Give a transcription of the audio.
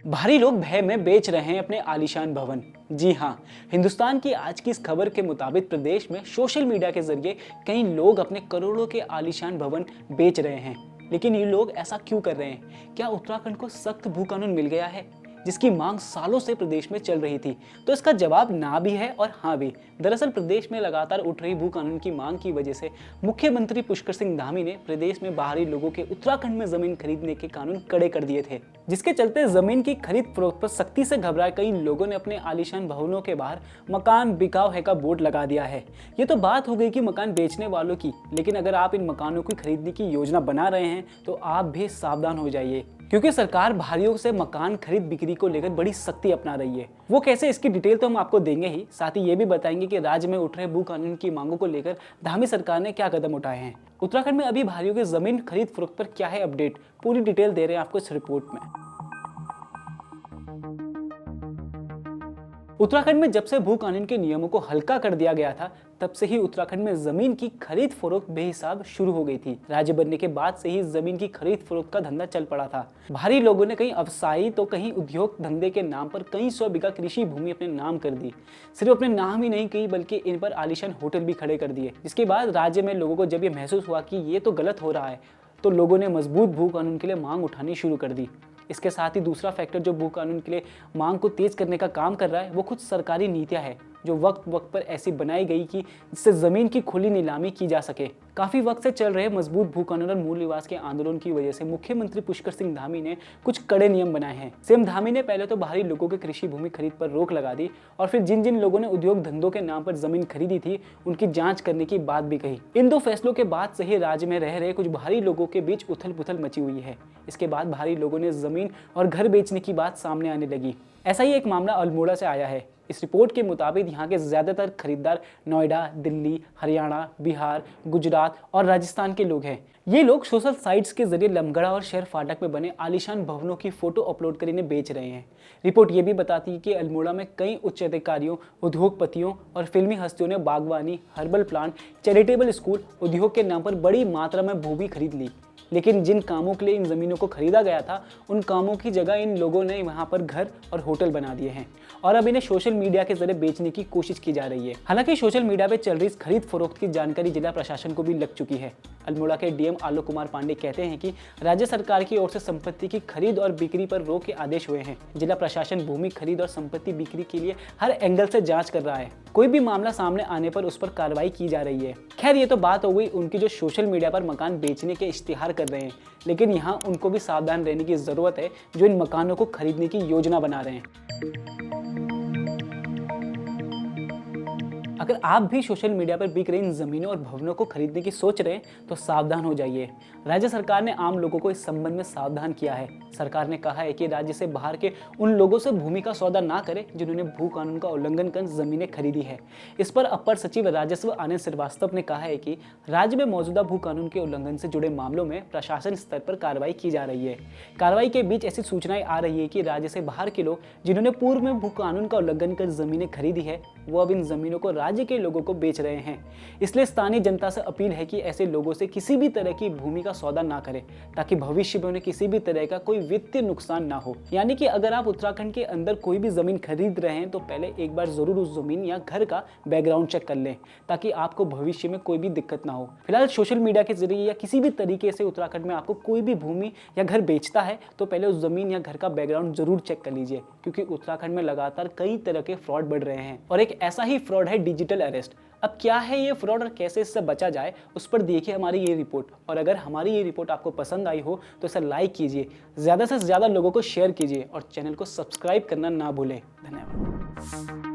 भारी लोग भय में बेच रहे हैं अपने आलीशान भवन। जी हाँ, हिंदुस्तान की आज की इस खबर के मुताबिक प्रदेश में सोशल मीडिया के जरिए कई लोग अपने करोड़ों के आलीशान भवन बेच रहे हैं। लेकिन ये लोग ऐसा क्यों कर रहे हैं? क्या उत्तराखंड को सख्त भू कानून मिल गया है, जिसकी मांग सालों से प्रदेश में चल रही थी? तो इसका जवाब ना भी है और हाँ भी। दरअसल प्रदेश में लगातार उठ रही भू कानून की मांग की वजह से मुख्यमंत्री पुष्कर सिंह धामी ने प्रदेश में बाहरी लोगों के उत्तराखंड में जमीन खरीदने के कानून कड़े कर दिए थे, जिसके चलते जमीन की खरीद फरोख्त पर सख्ती से घबराए कई लोगों ने अपने आलीशान भवनों के बाहर मकान बिकाऊ है का बोर्ड लगा दिया है। ये तो बात हो गई कि मकान बेचने वालों की, लेकिन अगर आप इन मकानों की खरीदने की योजना बना रहे हैं तो आप भी सावधान हो जाइए, क्योंकि सरकार बाहरियों से मकान खरीद बिक्री को लेकर बड़ी सख्ती अपना रही है। वो कैसे, इसकी डिटेल तो हम आपको देंगे ही, साथ ही ये भी बताएंगे कि राज्य में उठ रहे भू कानून की मांगों को लेकर धामी सरकार ने क्या कदम उठाए हैं। उत्तराखंड में अभी भारियों की जमीन खरीद फरोख्त पर क्या है अपडेट, पूरी डिटेल दे रहे हैं आपको इस रिपोर्ट में। उत्तराखंड में जब से भू कानून के नियमों को हल्का कर दिया गया था, तब से ही उत्तराखंड में जमीन की खरीद फरोख्त बेहिसाब शुरू हो गई थी। राज्य बनने के बाद से ही जमीन की खरीद फरोख्त का धंधा चल पड़ा था। भारी लोगों ने कहीं व्यवसायी तो कहीं उद्योग धंधे के नाम पर कई सौ बीघा कृषि भूमि अपने नाम कर दी। सिर्फ अपने नाम ही नहीं कही, बल्कि इन पर आलीशान होटल भी खड़े कर दिए। जिसके बाद राज्य में लोगों को जब ये महसूस हुआ कि ये तो गलत हो रहा है, तो लोगों ने मजबूत भू कानून के लिए मांग उठानी शुरू कर दी। इसके साथ ही दूसरा फैक्टर जो भू कानून के लिए मांग को तेज करने का काम कर रहा है, वो खुद सरकारी नीतियां है, जो वक्त वक्त पर ऐसी बनाई गई कि जिससे जमीन की खुली नीलामी की जा सके। काफी वक्त से चल रहे मजबूत भू कानून और मूल निवास के आंदोलन की वजह से मुख्यमंत्री पुष्कर सिंह धामी ने कुछ कड़े नियम बनाए हैं। सीएम धामी ने पहले तो बाहरी लोगों के कृषि भूमि खरीद पर रोक लगा दी, और फिर जिन जिन लोगों ने उद्योग धंधों के नाम पर जमीन खरीदी थी उनकी जांच करने की बात भी कही। इन दो फैसलों के बाद से ही राज्य में रह रहे कुछ भारी लोगों के बीच उथल पुथल मची हुई है। इसके बाद भारी लोगों ने जमीन और घर बेचने की बात सामने आने लगी। ऐसा ही एक मामला अल्मोड़ा से आया है। इस रिपोर्ट के मुताबिक यहाँ के ज्यादातर खरीदार नोएडा, दिल्ली, हरियाणा, बिहार, गुजरात और राजस्थान के लोग हैं। ये लोग सोशल साइट्स के जरिए लमगड़ा और शहर फाटक में बने आलीशान भवनों की फोटो अपलोड कर इन्हें बेच रहे हैं। रिपोर्ट ये भी बताती है कि अल्मोड़ा में कई उच्च अधिकारियों, उद्योगपतियों और फिल्मी हस्तियों ने बागवानी, हर्बल प्लांट, चैरिटेबल स्कूल, उद्योग के नाम पर बड़ी मात्रा में भूमि खरीद ली। लेकिन जिन कामों के लिए इन जमीनों को खरीदा गया था, उन कामों की जगह इन लोगों ने वहां पर घर और होटल बना दिए हैं, और अब इन्हें सोशल मीडिया के जरिए बेचने की कोशिश की जा रही है। हालांकि सोशल मीडिया पे चल रही इस खरीद फरोख्त की जानकारी जिला प्रशासन को भी लग चुकी है। अल्मोड़ा के डीएम आलोक कुमार पांडे कहते हैं कि राज्य सरकार की ओर से संपत्ति की खरीद और बिक्री पर रोक के आदेश हुए हैं। जिला प्रशासन भूमि खरीद और संपत्ति बिक्री के लिए हर एंगल से जांच कर रहा है। कोई भी मामला सामने आने पर उस पर कार्रवाई की जा रही है। खैर, ये तो बात हो गई उनकी जो सोशल मीडिया पर मकान बेचने के इश्तिहार कर रहे हैं, लेकिन यहाँ उनको भी सावधान रहने की जरूरत है जो इन मकानों को खरीदने की योजना बना रहे हैं। अगर आप भी सोशल मीडिया पर बिक रही इन जमीनों और भवनों को खरीदने की सोच रहे हैं तो सावधान हो जाइए। राज्य सरकार ने आम लोगों को इस संबंध में सावधान किया है। सरकार ने कहा है कि राज्य से बाहर के उन लोगों से भूमि का सौदा ना करें जिन्होंने भू कानून का उल्लंघन कर जमीनें खरीदी है। इस पर अपर सचिव राजस्व आनंद श्रीवास्तव ने कहा है कि राज्य में मौजूदा भू कानून के उल्लंघन से जुड़े मामलों में प्रशासन स्तर पर कार्रवाई की जा रही है। कार्रवाई के बीच ऐसी सूचनाएं आ रही है कि राज्य से बाहर के लोग जिन्होंने पूर्व में भू कानून का उल्लंघन कर जमीनें खरीदी है, वो अब इन जमीनों को राज्य के लोगों को बेच रहे हैं। इसलिए स्थानीय जनता से अपील है कि ऐसे लोगों से किसी भी तरह की भूमि का सौदा ना करें, ताकि भविष्य में उन्हें किसी भी तरह का कोई वित्तीय नुकसान ना हो। यानी कि अगर आप उत्तराखंड के अंदर कोई भी जमीन खरीद रहे हैं तो पहले एक बार जरूर उस जमीन या घर का बैकग्राउंड चेक कर लें, ताकि आपको भविष्य में कोई भी दिक्कत ना हो। फिलहाल सोशल मीडिया के जरिए या किसी भी तरीके से उत्तराखंड में आपको कोई भी भूमि या घर बेचता है तो पहले उस जमीन या घर का बैकग्राउंड जरूर चेक कर लीजिए, क्योंकि उत्तराखंड में लगातार कई तरह के फ्रॉड बढ़ रहे हैं, और एक ऐसा ही फ्रॉड है डिजिटल अरेस्ट। अब क्या है ये फ्रॉड और कैसे इससे बचा जाए, उस पर देखिए हमारी ये रिपोर्ट। और अगर हमारी ये रिपोर्ट आपको पसंद आई हो तो इसे लाइक कीजिए, ज़्यादा से ज़्यादा लोगों को शेयर कीजिए और चैनल को सब्सक्राइब करना ना भूलें। धन्यवाद।